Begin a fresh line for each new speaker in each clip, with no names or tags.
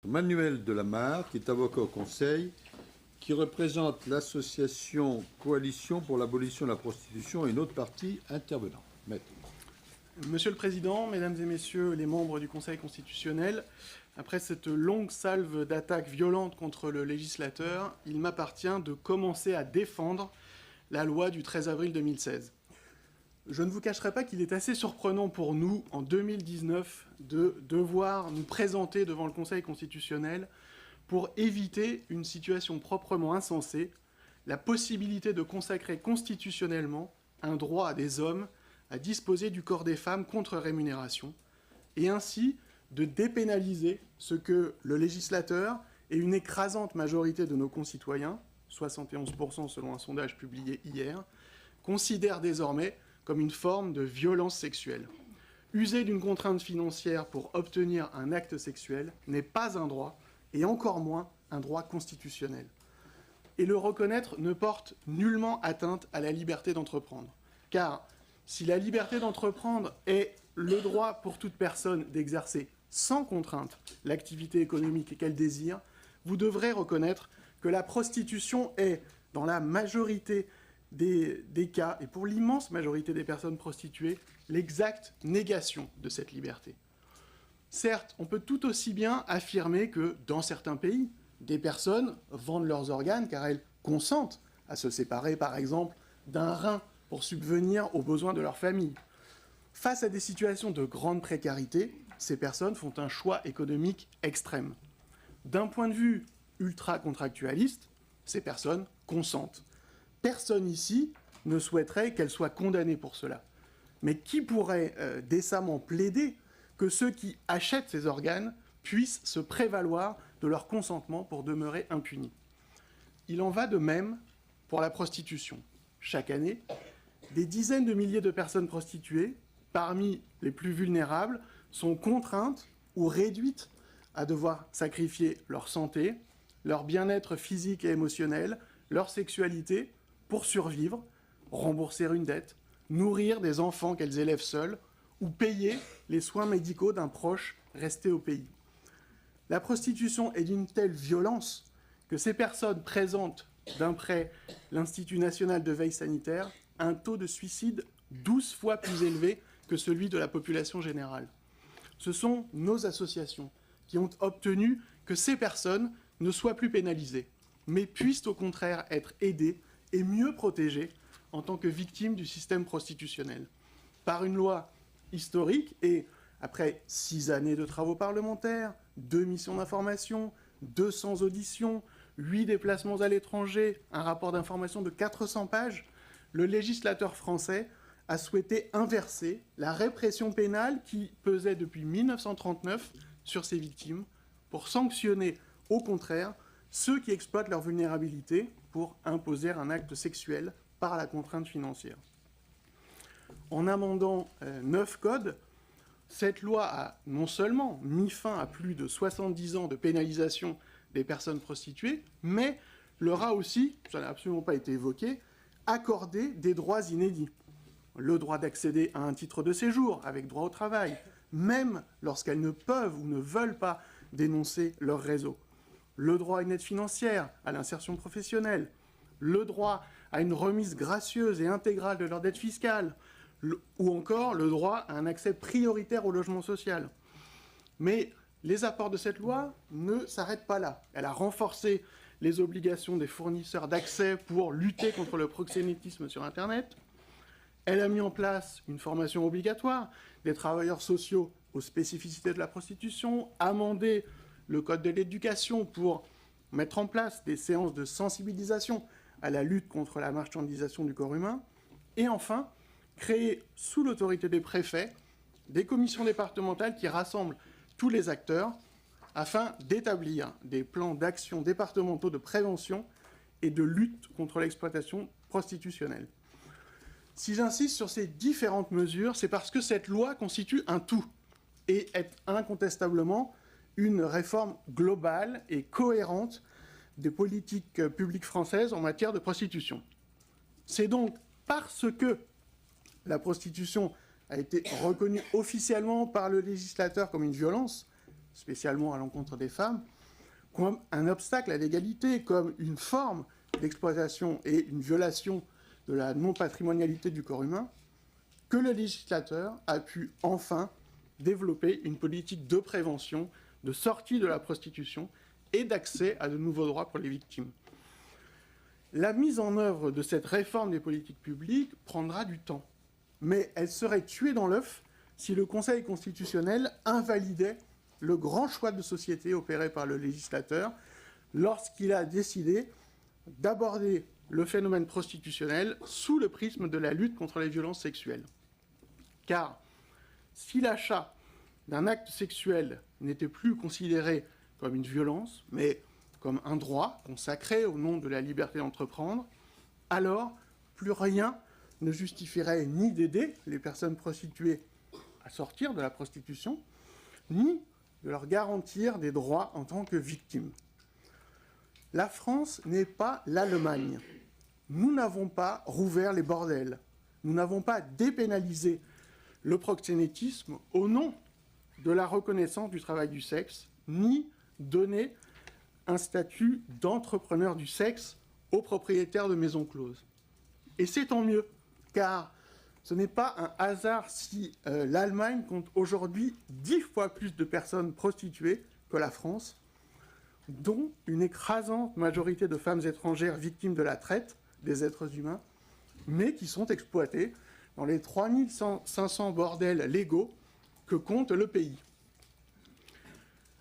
Manuel Delamarre, qui est avocat au Conseil, qui représente l'association Coalition pour l'abolition de la prostitution et une autre partie intervenant. Maître.
Monsieur le Président, Mesdames et Messieurs les membres du Conseil constitutionnel, après cette longue salve d'attaques violentes contre le législateur, il m'appartient de commencer à défendre la loi du 13 avril 2016. Je ne vous cacherai pas qu'il est assez surprenant pour nous, en 2019, de devoir nous présenter devant le Conseil constitutionnel pour éviter une situation proprement insensée, la possibilité de consacrer constitutionnellement un droit à des hommes à disposer du corps des femmes contre rémunération, et ainsi de dépénaliser ce que le législateur et une écrasante majorité de nos concitoyens, 71% selon un sondage publié hier, considèrent désormais comme une forme de violence sexuelle. User d'une contrainte financière pour obtenir un acte sexuel n'est pas un droit, et encore moins un droit constitutionnel. Et le reconnaître ne porte nullement atteinte à la liberté d'entreprendre. Car si la liberté d'entreprendre est le droit pour toute personne d'exercer sans contrainte l'activité économique qu'elle désire, vous devrez reconnaître que la prostitution est, dans la majorité des cas, et pour l'immense majorité des personnes prostituées, l'exacte négation de cette liberté. Certes, on peut tout aussi bien affirmer que, dans certains pays, des personnes vendent leurs organes car elles consentent à se séparer, par exemple, d'un rein pour subvenir aux besoins de leur famille. Face à des situations de grande précarité, ces personnes font un choix économique extrême. D'un point de vue ultra-contractualiste, ces personnes consentent. Personne ici ne souhaiterait qu'elles soient condamnées pour cela. Mais qui pourrait décemment plaider que ceux qui achètent ces organes puissent se prévaloir de leur consentement pour demeurer impunis? Il en va de même pour la prostitution. Chaque année, des dizaines de milliers de personnes prostituées, parmi les plus vulnérables, sont contraintes ou réduites à devoir sacrifier leur santé, leur bien-être physique et émotionnel, leur sexualité, pour survivre, rembourser une dette, nourrir des enfants qu'elles élèvent seules, ou payer les soins médicaux d'un proche resté au pays. La prostitution est d'une telle violence que ces personnes présentent, d'après l'Institut national de veille sanitaire, un taux de suicide 12 fois plus élevé que celui de la population générale. Ce sont nos associations qui ont obtenu que ces personnes ne soient plus pénalisées, mais puissent au contraire être aidées et mieux protégées en tant que victimes du système prostitutionnel. Par une loi historique et après 6 années de travaux parlementaires, 2 missions d'information, 200 auditions, 8 déplacements à l'étranger, un rapport d'information de 400 pages, le législateur français a souhaité inverser la répression pénale qui pesait depuis 1939 sur ces victimes pour sanctionner, au contraire, ceux qui exploitent leur vulnérabilité pour imposer un acte sexuel par la contrainte financière. En amendant 9 codes, cette loi a non seulement mis fin à plus de 70 ans de pénalisation des personnes prostituées, mais leur a aussi, ça n'a absolument pas été évoqué, accordé des droits inédits. Le droit d'accéder à un titre de séjour avec droit au travail, même lorsqu'elles ne peuvent ou ne veulent pas dénoncer leur réseau. Le droit à une aide financière, à l'insertion professionnelle, le droit à une remise gracieuse et intégrale de leur dette fiscale, ou encore le droit à un accès prioritaire au logement social. Mais les apports de cette loi ne s'arrêtent pas là. Elle a renforcé les obligations des fournisseurs d'accès pour lutter contre le proxénétisme sur Internet. Elle a mis en place une formation obligatoire des travailleurs sociaux aux spécificités de la prostitution, amendé le code de l'éducation pour mettre en place des séances de sensibilisation à la lutte contre la marchandisation du corps humain, et enfin, créer sous l'autorité des préfets des commissions départementales qui rassemblent tous les acteurs afin d'établir des plans d'action départementaux de prévention et de lutte contre l'exploitation prostitutionnelle. Si j'insiste sur ces différentes mesures, c'est parce que cette loi constitue un tout et est incontestablement une réforme globale et cohérente des politiques publiques françaises en matière de prostitution. C'est donc parce que la prostitution a été reconnue officiellement par le législateur comme une violence, spécialement à l'encontre des femmes, comme un obstacle à l'égalité, comme une forme d'exploitation et une violation de la non-patrimonialité du corps humain, que le législateur a pu enfin développer une politique de prévention, de sortie de la prostitution et d'accès à de nouveaux droits pour les victimes. La mise en œuvre de cette réforme des politiques publiques prendra du temps, mais elle serait tuée dans l'œuf si le Conseil constitutionnel invalidait le grand choix de société opéré par le législateur lorsqu'il a décidé d'aborder le phénomène prostitutionnel sous le prisme de la lutte contre les violences sexuelles. Car si l'achat d'un acte sexuel n'était plus considéré comme une violence, mais comme un droit consacré au nom de la liberté d'entreprendre, alors plus rien ne justifierait ni d'aider les personnes prostituées à sortir de la prostitution, ni de leur garantir des droits en tant que victimes. La France n'est pas l'Allemagne. Nous n'avons pas rouvert les bordels. Nous n'avons pas dépénalisé le proxénétisme au nom de la reconnaissance du travail du sexe, ni donné un statut d'entrepreneur du sexe aux propriétaires de maisons closes. Et c'est tant mieux, car ce n'est pas un hasard si l'Allemagne compte aujourd'hui 10 fois plus de personnes prostituées que la France, dont une écrasante majorité de femmes étrangères victimes de la traite des êtres humains, mais qui sont exploitées dans les 3500 bordels légaux que compte le pays.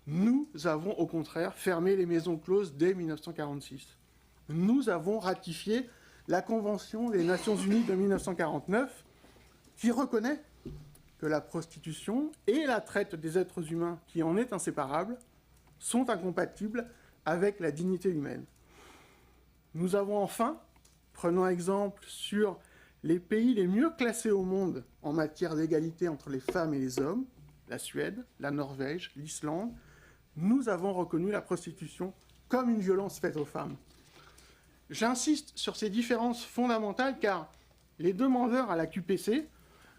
Nous avons au contraire fermé les maisons closes dès 1946. Nous avons ratifié la Convention des Nations Unies de 1949 qui reconnaît que la prostitution et la traite des êtres humains, qui en est inséparable, sont incompatibles avec la dignité humaine. Nous avons enfin, prenant exemple sur les pays les mieux classés au monde en matière d'égalité entre les femmes et les hommes, la Suède, la Norvège, l'Islande, nous avons reconnu la prostitution comme une violence faite aux femmes. J'insiste sur ces différences fondamentales car les demandeurs à la QPC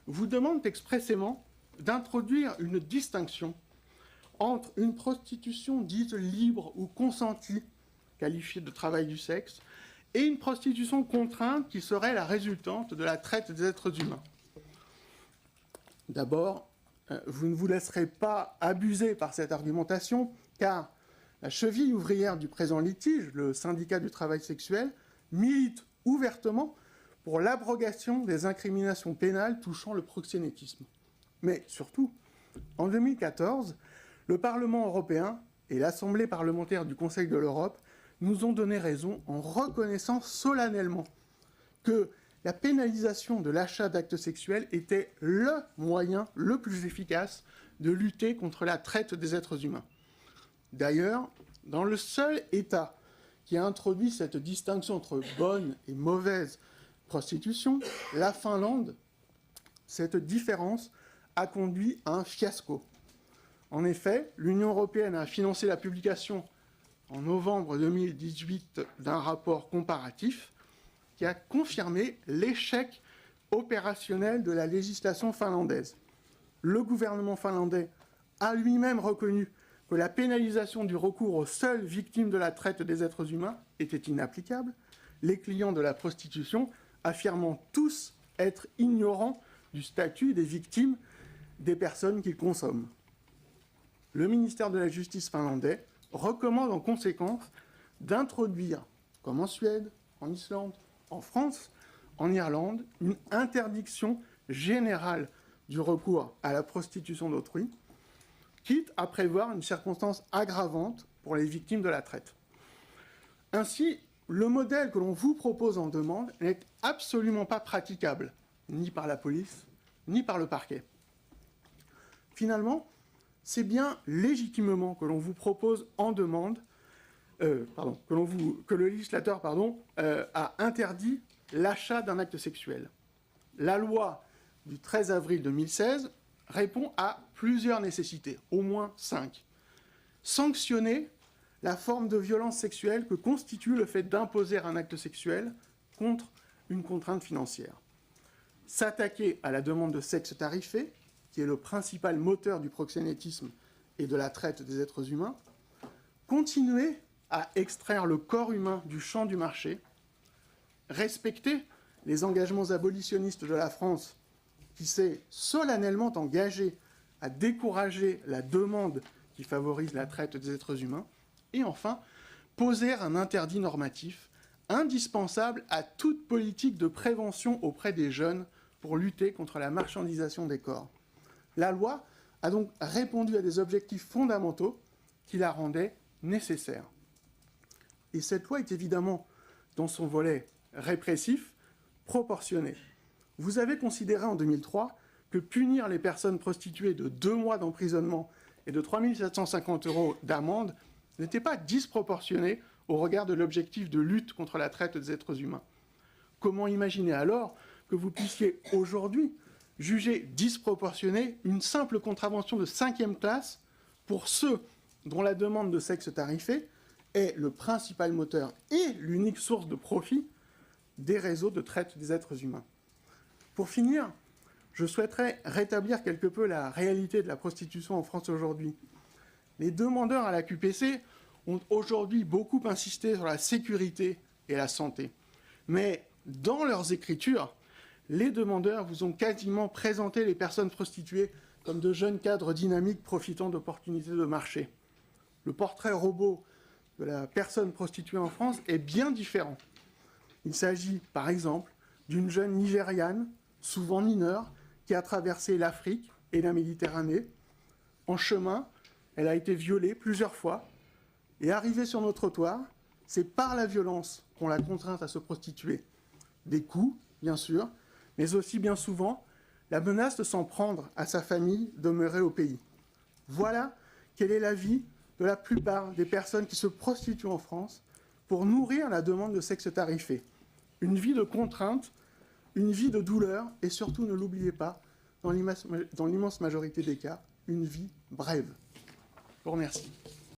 vous demandent expressément d'introduire une distinction entre une prostitution dite libre ou consentie, qualifiée de travail du sexe, et une prostitution contrainte qui serait la résultante de la traite des êtres humains. D'abord, vous ne vous laisserez pas abuser par cette argumentation, car la cheville ouvrière du présent litige, le syndicat du travail sexuel, milite ouvertement pour l'abrogation des incriminations pénales touchant le proxénétisme. Mais surtout, en 2014, le Parlement européen et l'Assemblée parlementaire du Conseil de l'Europe nous ont donné raison en reconnaissant solennellement que la pénalisation de l'achat d'actes sexuels était le moyen le plus efficace de lutter contre la traite des êtres humains. D'ailleurs, dans le seul État qui a introduit cette distinction entre bonne et mauvaise prostitution, la Finlande, cette différence a conduit à un fiasco. En effet, l'Union européenne a financé la publication en novembre 2018 d'un rapport comparatif qui a confirmé l'échec opérationnel de la législation finlandaise. Le gouvernement finlandais a lui-même reconnu que la pénalisation du recours aux seules victimes de la traite des êtres humains était inapplicable, les clients de la prostitution affirmant tous être ignorants du statut des victimes des personnes qu'ils consomment. Le ministère de la Justice finlandais recommande en conséquence d'introduire, comme en Suède, en Islande, en France, en Irlande, une interdiction générale du recours à la prostitution d'autrui, quitte à prévoir une circonstance aggravante pour les victimes de la traite. Ainsi, le modèle que l'on vous propose en demande n'est absolument pas praticable, ni par la police, ni par le parquet. Finalement, c'est bien légitimement que l'on vous propose en demande, que le législateur a interdit l'achat d'un acte sexuel. La loi du 13 avril 2016 répond à plusieurs nécessités, au moins 5. Sanctionner la forme de violence sexuelle que constitue le fait d'imposer un acte sexuel contre une contrainte financière. S'attaquer à la demande de sexe tarifé, qui est le principal moteur du proxénétisme et de la traite des êtres humains, continuer à extraire le corps humain du champ du marché, respecter les engagements abolitionnistes de la France qui s'est solennellement engagée à décourager la demande qui favorise la traite des êtres humains, et enfin, poser un interdit normatif indispensable à toute politique de prévention auprès des jeunes pour lutter contre la marchandisation des corps. La loi a donc répondu à des objectifs fondamentaux qui la rendaient nécessaire. Et cette loi est évidemment, dans son volet répressif, proportionnée. Vous avez considéré en 2003 que punir les personnes prostituées de 2 mois d'emprisonnement et de 3 750 € d'amende n'était pas disproportionné au regard de l'objectif de lutte contre la traite des êtres humains. Comment imaginer alors que vous puissiez aujourd'hui juger disproportionnée une simple contravention de 5e classe pour ceux dont la demande de sexe tarifé est le principal moteur et l'unique source de profit des réseaux de traite des êtres humains? Pour finir, je souhaiterais rétablir quelque peu la réalité de la prostitution en France aujourd'hui. Les demandeurs à la QPC ont aujourd'hui beaucoup insisté sur la sécurité et la santé. Mais dans leurs écritures, les demandeurs vous ont quasiment présenté les personnes prostituées comme de jeunes cadres dynamiques profitant d'opportunités de marché. Le portrait robot de la personne prostituée en France est bien différent. Il s'agit, par exemple, d'une jeune Nigériane, souvent mineure, qui a traversé l'Afrique et la Méditerranée. En chemin, elle a été violée plusieurs fois, et arrivée sur nos trottoirs, c'est par la violence qu'on l'a contrainte à se prostituer. Des coups, bien sûr, mais aussi bien souvent la menace de s'en prendre à sa famille demeurée au pays. Voilà quelle est la vie de la plupart des personnes qui se prostituent en France pour nourrir la demande de sexe tarifé. Une vie de contrainte, une vie de douleur, et surtout, ne l'oubliez pas, dans l'immense majorité des cas, une vie brève. Je vous remercie.